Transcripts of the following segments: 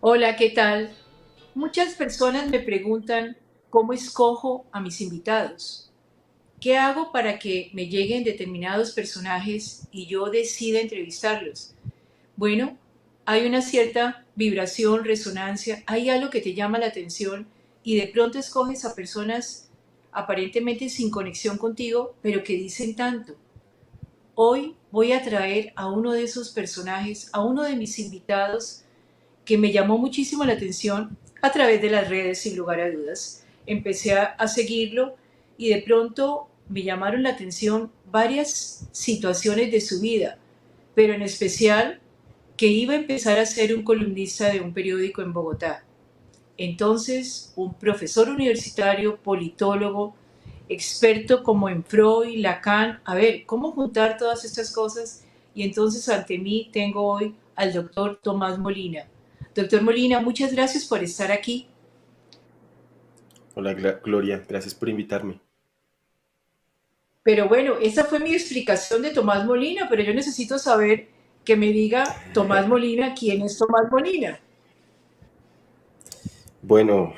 Hola, ¿qué tal? Muchas personas me preguntan cómo escojo a mis invitados. ¿Qué hago para que me lleguen determinados personajes y yo decida entrevistarlos? Bueno, hay una cierta vibración, resonancia, hay algo que te llama la atención y de pronto escoges a personas aparentemente sin conexión contigo, pero que dicen tanto. Hoy voy a traer a uno de esos personajes, a uno de mis invitados que me llamó muchísimo la atención a través de las redes, sin lugar a dudas. Empecé a seguirlo y de pronto me llamaron la atención varias situaciones de su vida, pero en especial que iba a empezar a ser un columnista de un periódico en Bogotá. Entonces, un profesor universitario, politólogo, experto como en Freud, Lacan, a ver, ¿cómo juntar todas estas cosas? Y entonces ante mí tengo hoy al doctor Tomás Molina. Doctor Molina, muchas gracias por estar aquí. Hola Gloria, gracias por invitarme. Pero bueno, esa fue mi explicación de Tomás Molina, pero yo necesito saber que me diga Tomás Molina, ¿quién es Tomás Molina? Bueno,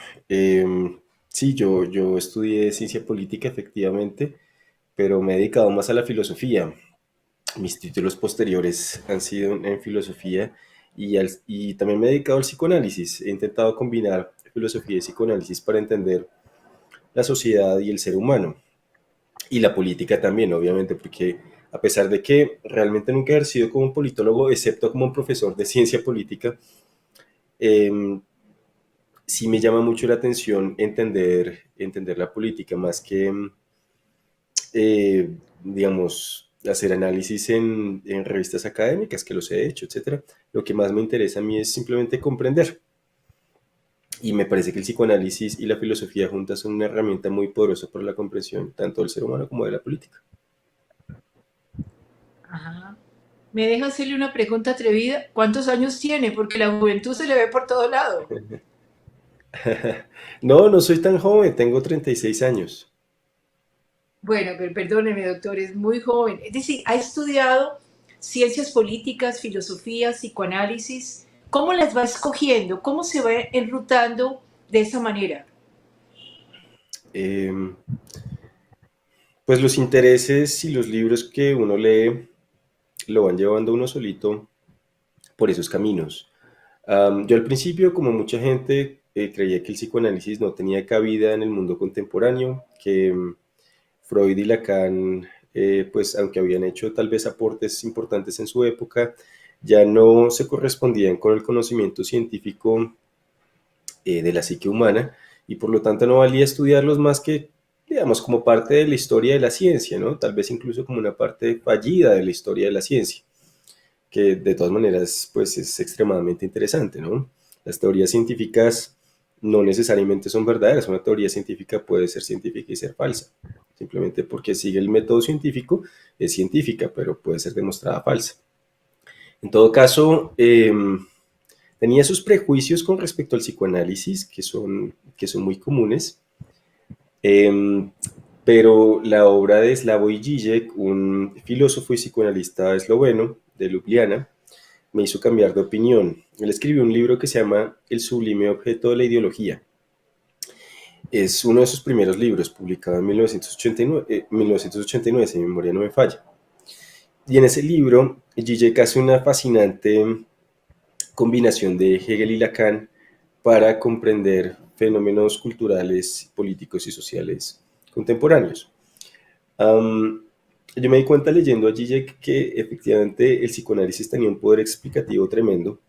sí, yo estudié ciencia política efectivamente, pero me he dedicado más a la filosofía. Mis títulos posteriores han sido en filosofía y también me he dedicado al psicoanálisis. He intentado combinar filosofía y psicoanálisis para entender la sociedad y el ser humano. Y la política también, obviamente, porque a pesar de que realmente nunca he ejercido como un politólogo, excepto como un profesor de ciencia política, eh, sí me llama mucho la atención entender la política, más que, digamos, hacer análisis en revistas académicas, que los he hecho, etcétera. Lo que más me interesa a mí es simplemente comprender. Y me parece que el psicoanálisis y la filosofía juntas son una herramienta muy poderosa para la comprensión tanto del ser humano como de la política. Ajá. ¿Me deja hacerle una pregunta atrevida? ¿Cuántos años tiene? Porque la juventud se le ve por todo lado. No, no soy tan joven, tengo 36 años. Bueno, pero perdóneme, doctor, es muy joven. Es decir, ha estudiado ciencias políticas, filosofía, psicoanálisis. ¿Cómo las va escogiendo? ¿Cómo se va enrutando de esa manera? Eh, pues los intereses y los libros que uno lee lo van llevando uno solito por esos caminos. Yo al principio, como mucha gente, creía que el psicoanálisis no tenía cabida en el mundo contemporáneo, que Freud y Lacan, pues aunque habían hecho tal vez aportes importantes en su época, ya no se correspondían con el conocimiento científico de la psique humana y por lo tanto no valía estudiarlos más que, digamos, como parte de la historia de la ciencia, ¿no? Tal vez incluso como una parte fallida de la historia de la ciencia, que de todas maneras pues es extremadamente interesante, ¿no? Las teorías científicas no necesariamente son verdaderas, una teoría científica puede ser científica y ser falsa, simplemente porque sigue el método científico, es científica, pero puede ser demostrada falsa. En todo caso, tenía sus prejuicios con respecto al psicoanálisis, que son muy comunes, eh, pero la obra de Slavoj Žižek, un filósofo y psicoanalista esloveno de Ljubljana, me hizo cambiar de opinión. Él escribió un libro que se llama El sublime objeto de la ideología. Es uno de sus primeros libros, publicado en 1989 si mi memoria no me falla. Y en ese libro, Zizek hace una fascinante combinación de Hegel y Lacan para comprender fenómenos culturales, políticos y sociales contemporáneos. Um, yo me di cuenta leyendo a Zizek que efectivamente el psicoanálisis tenía un poder explicativo tremendo,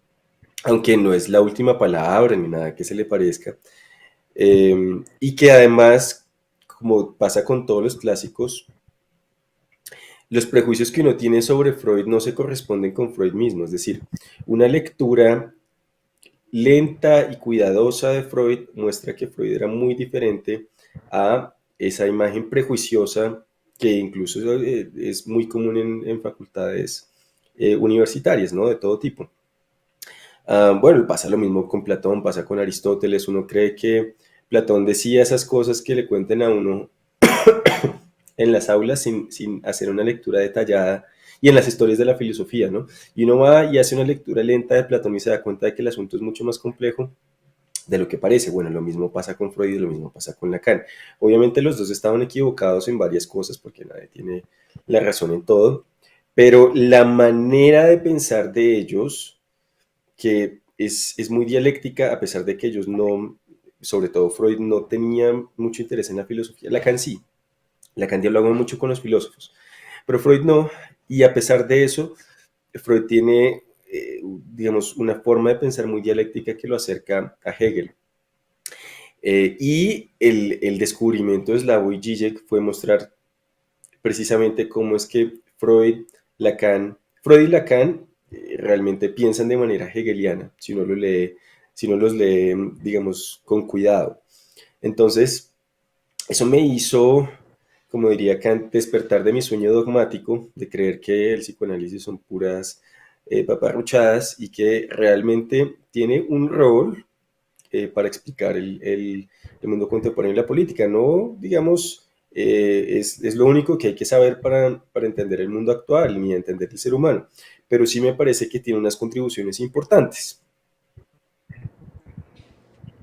aunque no es la última palabra ni nada que se le parezca, y que además, como pasa con todos los clásicos, los prejuicios que uno tiene sobre Freud no se corresponden con Freud mismo, es decir, una lectura lenta y cuidadosa de Freud muestra que Freud era muy diferente a esa imagen prejuiciosa que incluso es muy común en facultades universitarias, ¿no? De todo tipo. Bueno, pasa lo mismo con Platón, pasa con Aristóteles. Uno cree que Platón decía esas cosas que le cuenten a uno en las aulas sin hacer una lectura detallada y en las historias de la filosofía, ¿no? Y uno va y hace una lectura lenta de Platón y se da cuenta de que el asunto es mucho más complejo de lo que parece. Bueno, lo mismo pasa con Freud y lo mismo pasa con Lacan. Obviamente los dos estaban equivocados en varias cosas porque nadie tiene la razón en todo, pero la manera de pensar de ellos, que es muy dialéctica, a pesar de que ellos no, sobre todo Freud, no tenía mucho interés en la filosofía. Lacan sí, Lacan dialoga mucho con los filósofos, pero Freud no, y a pesar de eso, Freud tiene, digamos, una forma de pensar muy dialéctica que lo acerca a Hegel. Y el descubrimiento de Slavoj Žižek fue mostrar precisamente cómo es que Freud y Lacan realmente piensan de manera hegeliana, si uno, lo lee, si uno los lee, digamos, con cuidado. Entonces, eso me hizo, como diría Kant, despertar de mi sueño dogmático de creer que el psicoanálisis son puras paparruchadas y que realmente tiene un rol para explicar el mundo contemporáneo y la política. No, digamos, es lo único que hay que saber para entender el mundo actual ni entender el ser humano, pero sí me parece que tiene unas contribuciones importantes.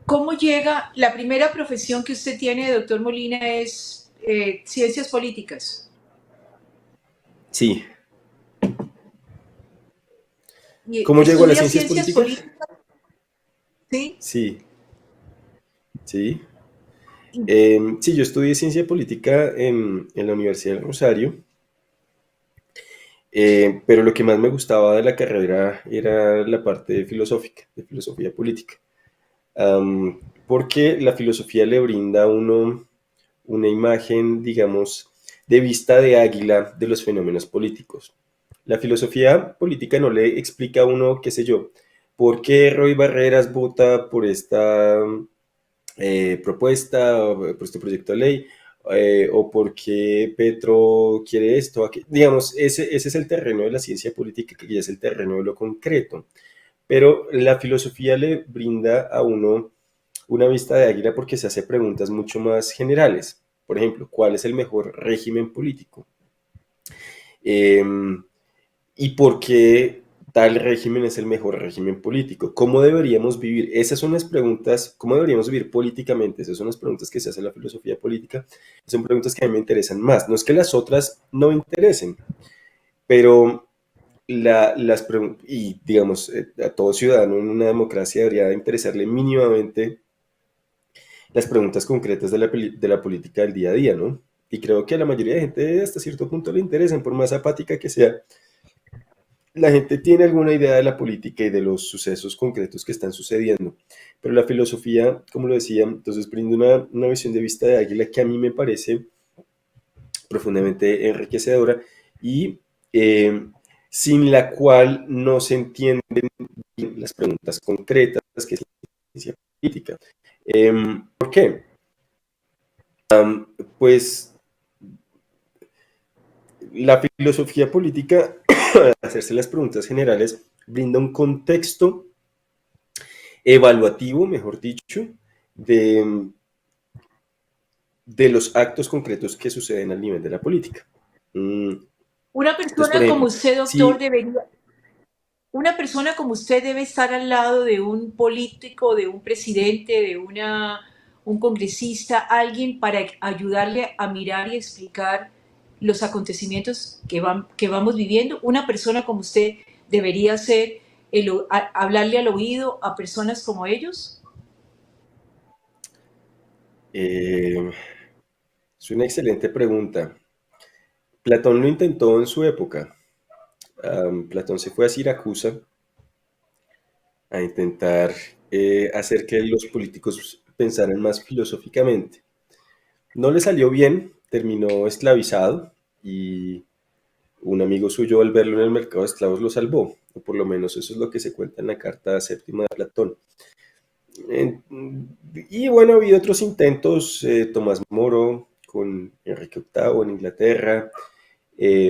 ¿Cómo llega? La primera profesión que usted tiene, doctor Molina, es ciencias políticas. Sí. ¿Y ¿Cómo llego a las estudia ciencias ciencias políticas? políticas? Sí. Sí, sí. ¿Y Sí, yo estudié ciencia política en la Universidad del Rosario, pero lo que más me gustaba de la carrera era la parte filosófica, de filosofía política. Porque la filosofía le brinda a uno una imagen, digamos, de vista de águila de los fenómenos políticos. La filosofía política no le explica a uno, qué sé yo, por qué Roy Barreras vota por esta propuesta, o por este proyecto de ley, o por qué Petro quiere esto, aquí. Digamos, ese es el terreno de la ciencia política, que ya es el terreno de lo concreto. Pero la filosofía le brinda a uno una vista de águila porque se hace preguntas mucho más generales. Por ejemplo, ¿cuál es el mejor régimen político? Eh, ¿Y por qué tal régimen es el mejor régimen político? ¿Cómo deberíamos vivir? Esas son las preguntas, ¿cómo deberíamos vivir políticamente? Esas son las preguntas que se hace en la filosofía política. Son preguntas que a mí me interesan más. No es que las otras no me interesen, pero y digamos, a todo ciudadano en una democracia debería interesarle mínimamente las preguntas concretas de la política del día a día, ¿no? Y creo que a la mayoría de gente hasta cierto punto le interesan, por más apática que sea. La gente tiene alguna idea de la política y de los sucesos concretos que están sucediendo, pero la filosofía, como lo decía, entonces brinda una visión de vista de águila que a mí me parece profundamente enriquecedora y sin la cual no se entienden las preguntas concretas que es la ciencia política. ¿Por qué? Pues la filosofía política, al hacerse las preguntas generales, brinda un contexto evaluativo, mejor dicho, de, de los actos concretos que suceden al nivel de la política. una Entonces, por persona como ejemplo, usted, doctor, si debería, una persona como usted debe estar al lado de un político, de un presidente, un congresista, alguien para ayudarle a mirar y explicar los acontecimientos que vamos viviendo. Una persona como usted debería ser hablarle al oído a personas como ellos. eh, es una excelente pregunta. Platón lo intentó en su época. Platón se fue a Siracusa a intentar hacer que los políticos pensaran más filosóficamente. No le salió bien, terminó esclavizado y un amigo suyo al verlo en el mercado de esclavos lo salvó, o por lo menos eso es lo que se cuenta en la carta séptima de Platón. Eh, y bueno, ha habido otros intentos, Tomás Moro con Enrique VIII en Inglaterra.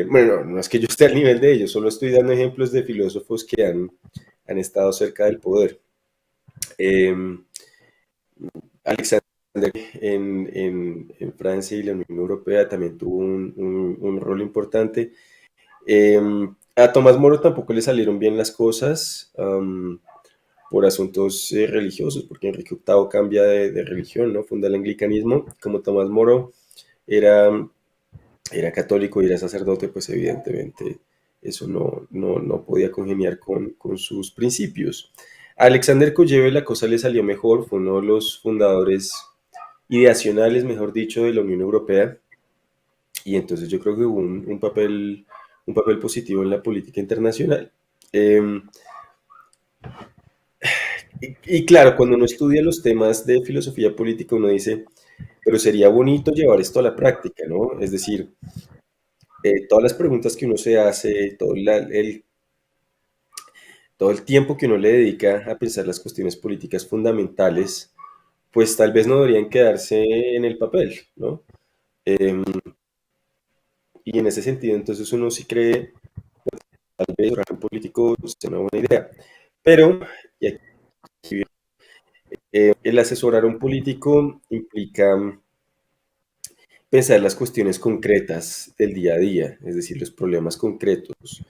Bueno, no es que yo esté al nivel de ellos, solo estoy dando ejemplos de filósofos que han estado cerca del poder. Eh, Alexander en Francia y la Unión Europea también tuvo un rol importante. A Tomás Moro tampoco le salieron bien las cosas por asuntos religiosos, porque Enrique VIII cambia de religión, ¿no? Funda el anglicanismo. Como Tomás Moro era, era católico y era sacerdote, pues evidentemente eso no podía congeniar con sus principios. A Alexander Koyev la cosa le salió mejor, fue uno de los fundadores ideacionales, mejor dicho, de la Unión Europea, y entonces yo creo que hubo un papel positivo en la política internacional. Eh, y claro, cuando uno estudia los temas de filosofía política, uno dice, pero sería bonito llevar esto a la práctica, ¿no? Es decir, todas las preguntas que uno se hace, todo el tiempo que uno le dedica a pensar las cuestiones políticas fundamentales, pues tal vez no deberían quedarse en el papel, ¿no? Eh, y en ese sentido, entonces uno sí cree, tal vez un político sea una buena idea. Pero, y aquí, el asesorar a un político implica pensar las cuestiones concretas del día a día, es decir, los problemas concretos.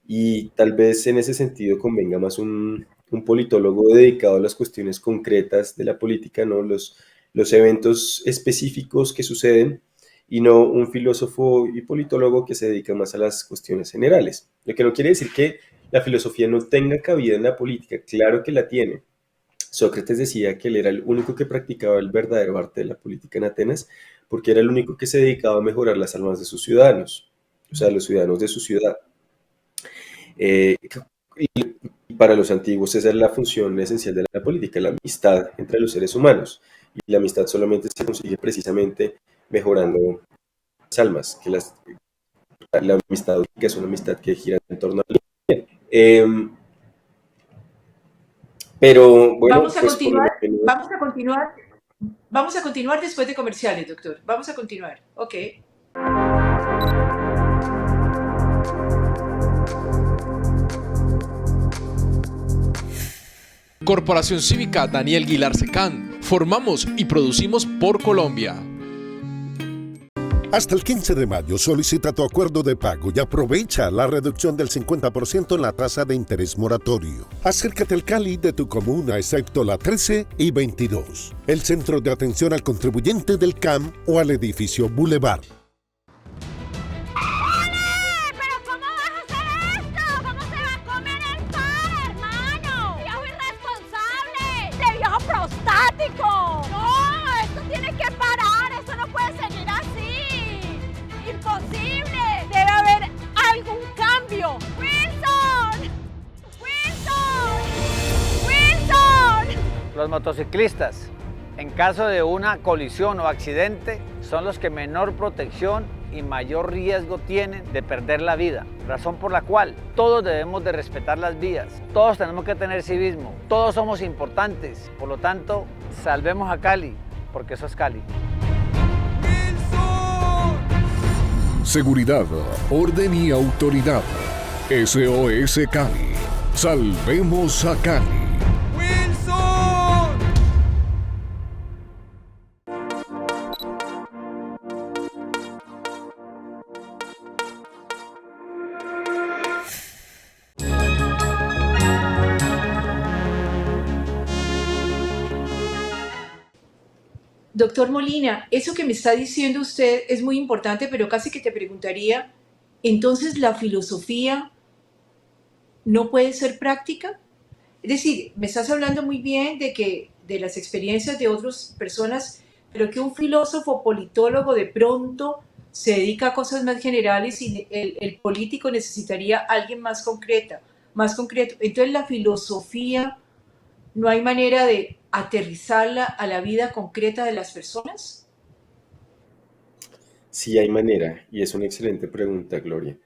Y tal vez en ese sentido convenga más un politólogo dedicado a las cuestiones concretas de la política, ¿no? Los eventos específicos que suceden, y no un filósofo y politólogo que se dedica más a las cuestiones generales. Lo que no quiere decir que la filosofía no tenga cabida en la política, claro que la tiene. Sócrates decía que él era el único que practicaba el verdadero arte de la política en Atenas, porque era el único que se dedicaba a mejorar las almas de sus ciudadanos, o sea, los ciudadanos de su ciudad. Eh, y para los antiguos esa es la función esencial de la política, la amistad entre los seres humanos. Y la amistad solamente se consigue precisamente mejorando las almas, la amistad que es una amistad que gira en torno a eh, pero bueno, Vamos a pues por lo continuar, menos vamos a continuar, vamos a continuar después de comerciales, doctor. Vamos a continuar. Ok. Corporación Cívica Daniel Guilar Secán. Formamos y producimos por Colombia. Hasta el 15 de mayo solicita tu acuerdo de pago y aprovecha la reducción del 50% en la tasa de interés moratorio. Acércate al Cali de tu comuna, excepto la 13 y 22, el Centro de Atención al Contribuyente del CAM o al edificio Boulevard. Los motociclistas, en caso de una colisión o accidente, son los que menor protección y mayor riesgo tienen de perder la vida, razón por la cual todos debemos de respetar las vías, todos tenemos que tener civismo, todos somos importantes, por lo tanto, salvemos a Cali, porque eso es Cali. Seguridad, orden y autoridad. SOS Cali. Salvemos a Cali. Doctor Molina, eso que me está diciendo usted es muy importante, pero casi que te preguntaría, entonces la filosofía no puede ser práctica? Es decir, me estás hablando muy bien de las experiencias de otras personas, pero que un filósofo politólogo de pronto se dedica a cosas más generales y el político necesitaría a alguien más concreto. Entonces la filosofía no hay manera de aterrizarla a la vida concreta de las personas. sí hay manera, y es una excelente pregunta, Gloria.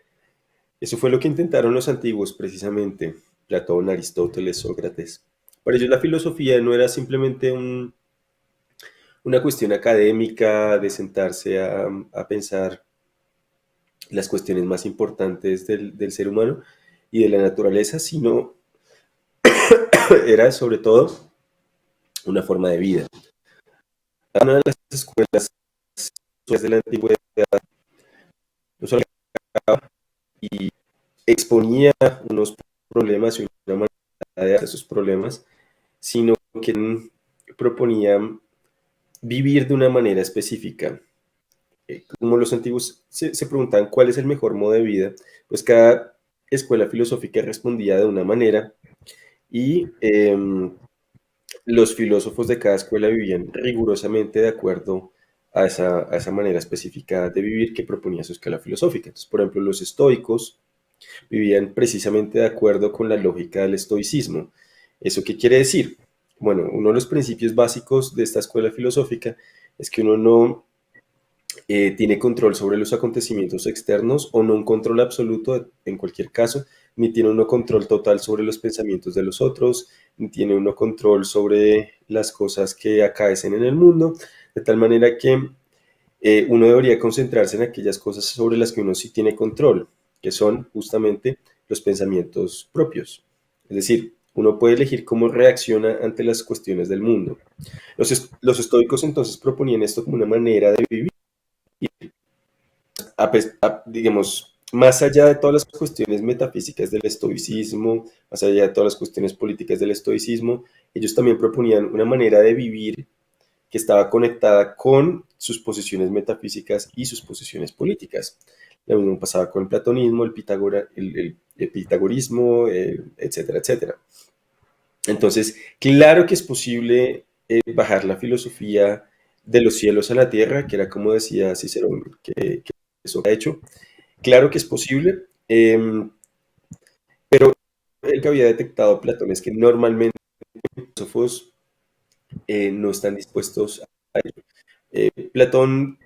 Eso fue lo que intentaron los antiguos, precisamente, Platón, Aristóteles, Sócrates. Para ellos la filosofía no era simplemente una cuestión académica de sentarse a pensar las cuestiones más importantes del ser humano y de la naturaleza, sino era sobre todo una forma de vida. Una de las escuelas de la antigüedad no solo exponía unos problemas y una manera de esos problemas, sino que proponía vivir de una manera específica. Como los antiguos se preguntaban cuál es el mejor modo de vida, pues cada escuela filosófica respondía de una manera y los filósofos de cada escuela vivían rigurosamente de acuerdo a esa manera específica de vivir que proponía su escuela filosófica. Entonces, por ejemplo, los estoicos vivían precisamente de acuerdo con la lógica del estoicismo. ¿Eso qué quiere decir? Bueno, uno de los principios básicos de esta escuela filosófica es que uno no tiene control sobre los acontecimientos externos o no un control absoluto en cualquier caso, ni tiene uno control total sobre los pensamientos de los otros, ni tiene uno control sobre las cosas que acaecen en el mundo, de tal manera que uno debería concentrarse en aquellas cosas sobre las que uno sí tiene control, que son justamente los pensamientos propios. Es decir, uno puede elegir cómo reacciona ante las cuestiones del mundo. Los estoicos entonces proponían esto como una manera de vivir, digamos, más allá de todas las cuestiones metafísicas del estoicismo, más allá de todas las cuestiones políticas del estoicismo, ellos también proponían una manera de vivir que estaba conectada con sus posiciones metafísicas y sus posiciones políticas. Lo mismo pasaba con el platonismo, el pitagorismo, etcétera, etcétera. Entonces, claro que es posible bajar la filosofía de los cielos a la tierra, que era como decía Cicerón, que eso ha hecho. Claro que es posible, pero el que había detectado Platón es que normalmente los filósofos no están dispuestos a ello. Platón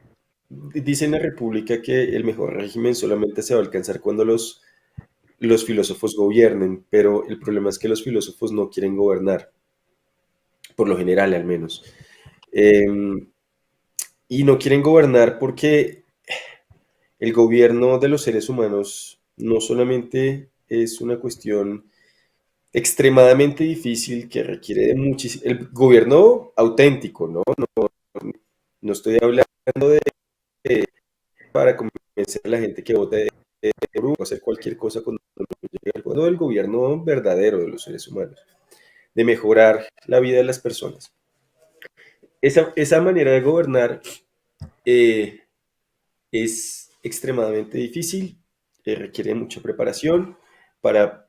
dice en la República que el mejor régimen solamente se va a alcanzar cuando los filósofos gobiernen, pero el problema es que los filósofos no quieren gobernar, por lo general al menos. Y no quieren gobernar porque el gobierno de los seres humanos no solamente es una cuestión extremadamente difícil que requiere de muchísimo... El gobierno auténtico, ¿no? No estoy hablando de para convencer a la gente que vote o hacer cualquier cosa cuando llegue al poder, del gobierno verdadero de los seres humanos, de mejorar la vida de las personas. Esa manera de gobernar es extremadamente difícil, requiere mucha preparación. Para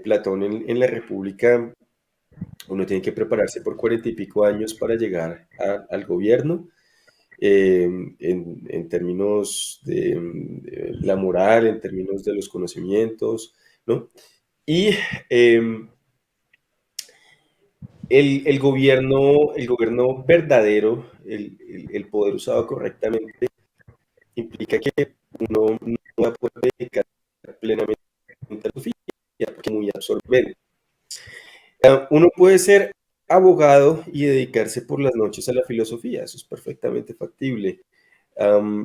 Platón en la República, uno tiene que prepararse por 40 y pico años para llegar al gobierno. En términos de la moral, en términos de los conocimientos, ¿no? Y el gobierno verdadero, el poder usado correctamente, implica que uno no va a poder dedicar plenamente a la filosofía, porque es muy absorbente. Uno puede ser abogado y dedicarse por las noches a la filosofía, eso es perfectamente factible,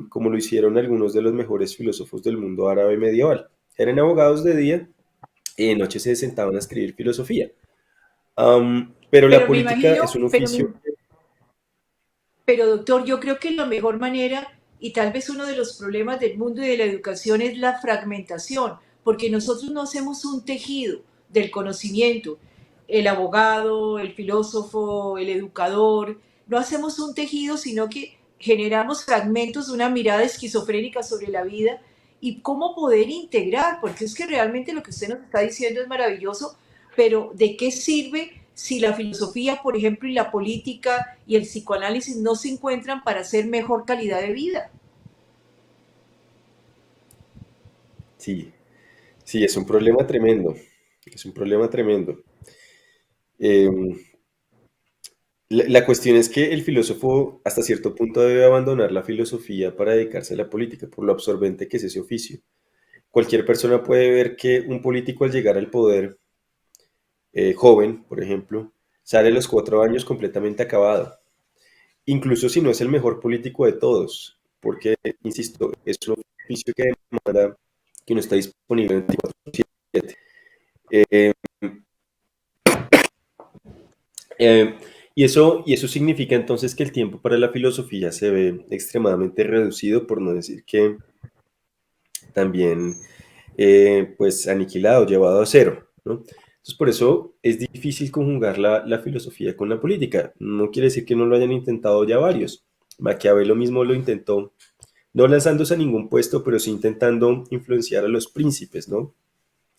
como lo hicieron algunos de los mejores filósofos del mundo árabe medieval. Eran abogados de día y de noche se sentaban a escribir filosofía. Pero la Pero me política imagino, es un oficio. pero doctor, yo creo que la mejor manera y tal vez uno de los problemas del mundo y de la educación es la fragmentación, porque nosotros no hacemos un tejido del conocimiento. El abogado, el filósofo, el educador, no hacemos un tejido, sino que generamos fragmentos de una mirada esquizofrénica sobre la vida y cómo poder integrar, porque es que realmente lo que usted nos está diciendo es maravilloso, pero ¿de qué sirve si la filosofía, por ejemplo, y la política y el psicoanálisis no se encuentran para hacer mejor calidad de vida? Sí, sí, es un problema tremendo. Es un problema tremendo. Eh, la cuestión es que el filósofo hasta cierto punto debe abandonar la filosofía para dedicarse a la política, por lo absorbente que es ese oficio. Cualquier persona puede ver que un político al llegar al poder, joven, por ejemplo, sale a los 4 años completamente acabado, incluso si no es el mejor político de todos, porque, insisto, es un oficio que demanda que no está disponible 24/7. Eh, eh, y eso significa entonces que el tiempo para la filosofía se ve extremadamente reducido, por no decir que también pues aniquilado, llevado a cero, ¿no? Entonces, por eso es difícil conjugar la filosofía con la política. No quiere decir que no lo hayan intentado ya varios. Maquiavelo mismo lo intentó, no lanzándose a ningún puesto, pero sí intentando influenciar a los príncipes, ¿no?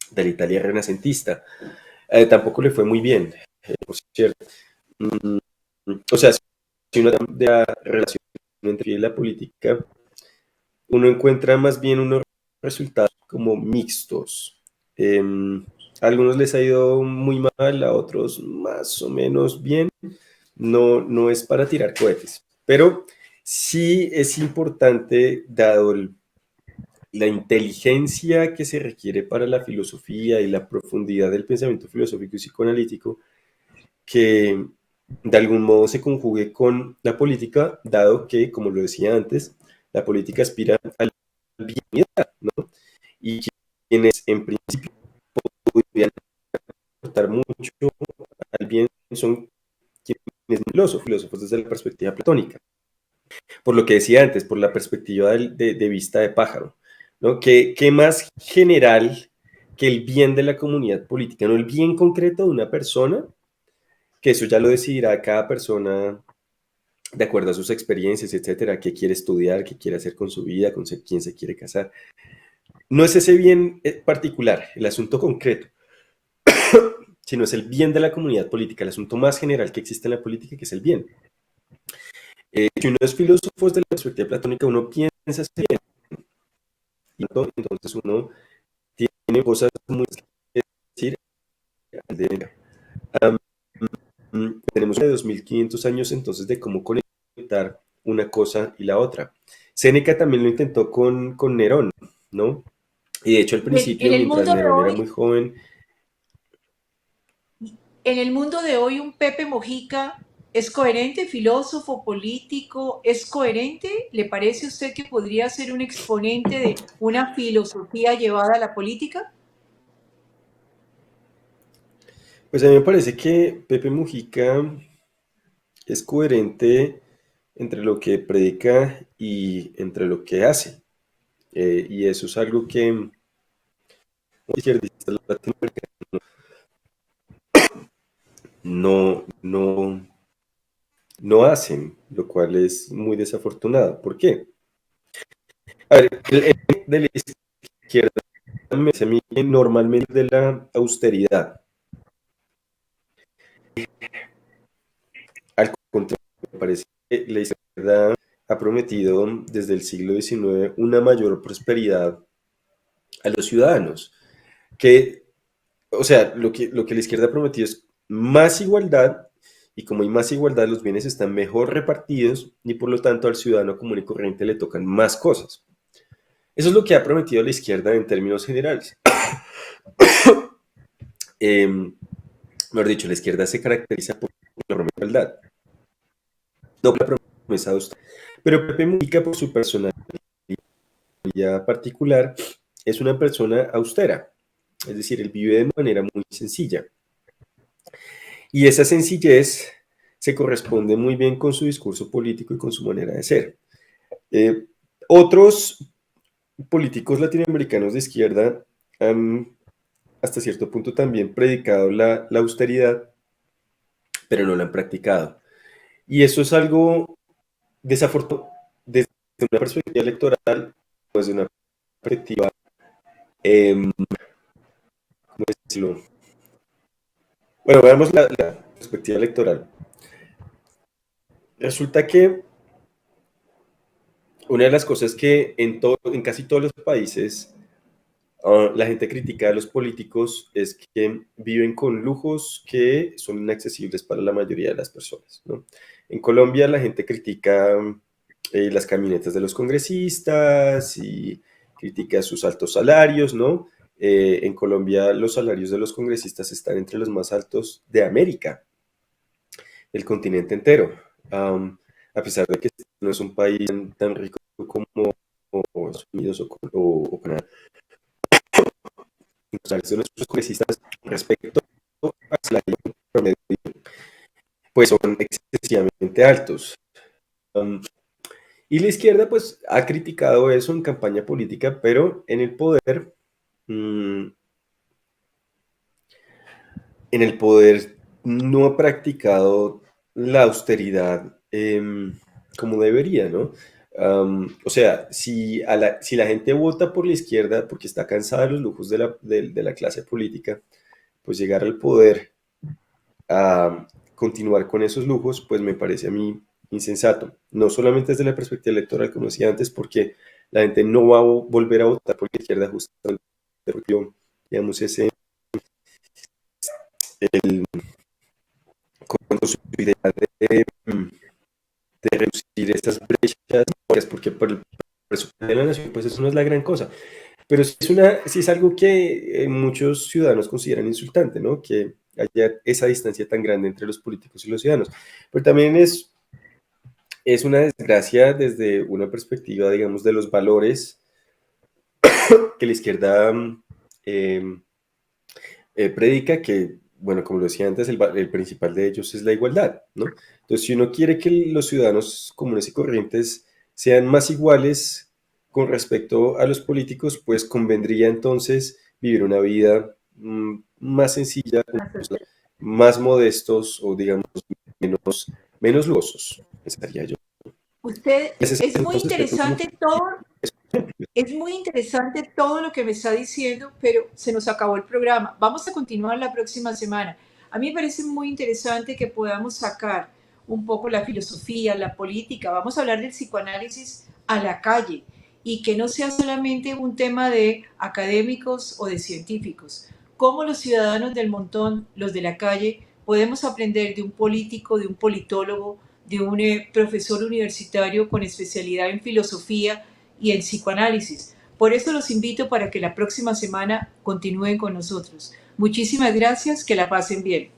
De la Italia renacentista. Tampoco le fue muy bien, por cierto. Mm, o sea, si uno de la relación entre la política, uno encuentra más bien unos resultados como mixtos. A algunos les ha ido muy mal, a otros más o menos bien. No, no es para tirar cohetes, pero sí es importante, dado la inteligencia que se requiere para la filosofía y la profundidad del pensamiento filosófico y psicoanalítico, que de algún modo se conjugue con la política, dado que, como lo decía antes, la política aspira al bien, ¿no? Y quienes en principio podrían aportar mucho al bien son quienes filósofos desde la perspectiva platónica. Por lo que decía antes, por la perspectiva de vista de pájaro, ¿no? ¿Qué más general que el bien de la comunidad política, no el bien concreto de una persona, que eso ya lo decidirá cada persona de acuerdo a sus experiencias, etcétera, qué quiere estudiar, qué quiere hacer con su vida, con quién se quiere casar. No es ese bien particular, el asunto concreto, sino es el bien de la comunidad política, el asunto más general que existe en la política, que es el bien. Si uno es filósofo desde la perspectiva platónica, uno piensa ese bien. Entonces uno tiene cosas muy que decir. Tenemos de 2500 años entonces de cómo conectar una cosa y la otra. Séneca también lo intentó con Nerón, ¿no? Y de hecho al En principio, el mientras mundo de Nerón era hoy, muy joven, en el mundo de hoy, un Pepe Mojica es coherente, filósofo, político, ¿es coherente? ¿Le parece a usted que podría ser un exponente de una filosofía llevada a la política? pues a mí me parece que Pepe Mujica es coherente entre lo que predica y entre lo que hace. Y eso es algo que los izquierdistas latinoamericanos no hacen, lo cual es muy desafortunado. ¿Por qué? A ver, el de la izquierda me parece a mí normalmente de la austeridad. Al contrario, me parece que la izquierda ha prometido desde el siglo XIX una mayor prosperidad a los ciudadanos. Que, o sea, lo que la izquierda ha prometido es más igualdad, y como hay más igualdad, los bienes están mejor repartidos y por lo tanto al ciudadano común y corriente le tocan más cosas. Eso es lo que ha prometido la izquierda en términos generales. Mejor dicho, la izquierda se caracteriza por la enorme igualdad, no por la promesa de usted. Pero Pepe Mujica, por su personalidad particular, es una persona austera, es decir, él vive de manera muy sencilla. Y esa sencillez se corresponde muy bien con su discurso político y con su manera de ser. Otros políticos latinoamericanos de izquierda han hasta cierto punto también predicado la austeridad, pero no la han practicado. Y eso es algo desafortunado desde una perspectiva electoral, pues de una perspectiva, ¿cómo decirlo? Bueno, veamos la perspectiva electoral. Resulta que una de las cosas que en casi todos los países la gente critica a los políticos es que viven con lujos que son inaccesibles para la mayoría de las personas, ¿no? En Colombia la gente critica las camionetas de los congresistas y critica sus altos salarios, ¿no? En Colombia los salarios de los congresistas están entre los más altos de América, del continente entero. A pesar de que no es un país tan rico como Estados Unidos o Canadá. Los salarios de nuestros congresistas respecto al salario promedio, pues son excesivamente altos. Y la izquierda pues ha criticado eso en campaña política, pero en el poder mm, en el poder no ha practicado la austeridad como debería, ¿no? O sea, si la gente vota por la izquierda porque está cansada de los lujos de la clase política, pues llegar al poder a continuar con esos lujos, pues me parece a mí insensato. No solamente desde la perspectiva electoral, como decía antes, porque la gente no va a volver a votar por la izquierda justamente porque, digamos, el, con su idea de reducir estas brechas, porque por el presupuesto de la nación, pues eso no es la gran cosa. Pero sí es algo que muchos ciudadanos consideran insultante, ¿no? Que haya esa distancia tan grande entre los políticos y los ciudadanos. Pero también es una desgracia desde una perspectiva, digamos, de los valores que la izquierda eh, predica, que, bueno, como lo decía antes, el principal de ellos es la igualdad, ¿no? Entonces, si uno quiere que los ciudadanos comunes y corrientes sean más iguales con respecto a los políticos, pues convendría entonces vivir una vida más sencilla, más modestos o digamos menos lujosos, pensaría yo. Usted, Ese es es muy entonces que como interesante todo, es muy interesante todo lo que me está diciendo, pero se nos acabó el programa. Vamos a continuar la próxima semana. A mí me parece muy interesante que podamos sacar un poco la filosofía, la política. Vamos a hablar del psicoanálisis a la calle y que no sea solamente un tema de académicos o de científicos. Cómo los ciudadanos del montón, los de la calle, podemos aprender de un político, de un politólogo, de un profesor universitario con especialidad en filosofía y en psicoanálisis. Por eso los invito para que la próxima semana continúen con nosotros. Muchísimas gracias, que la pasen bien.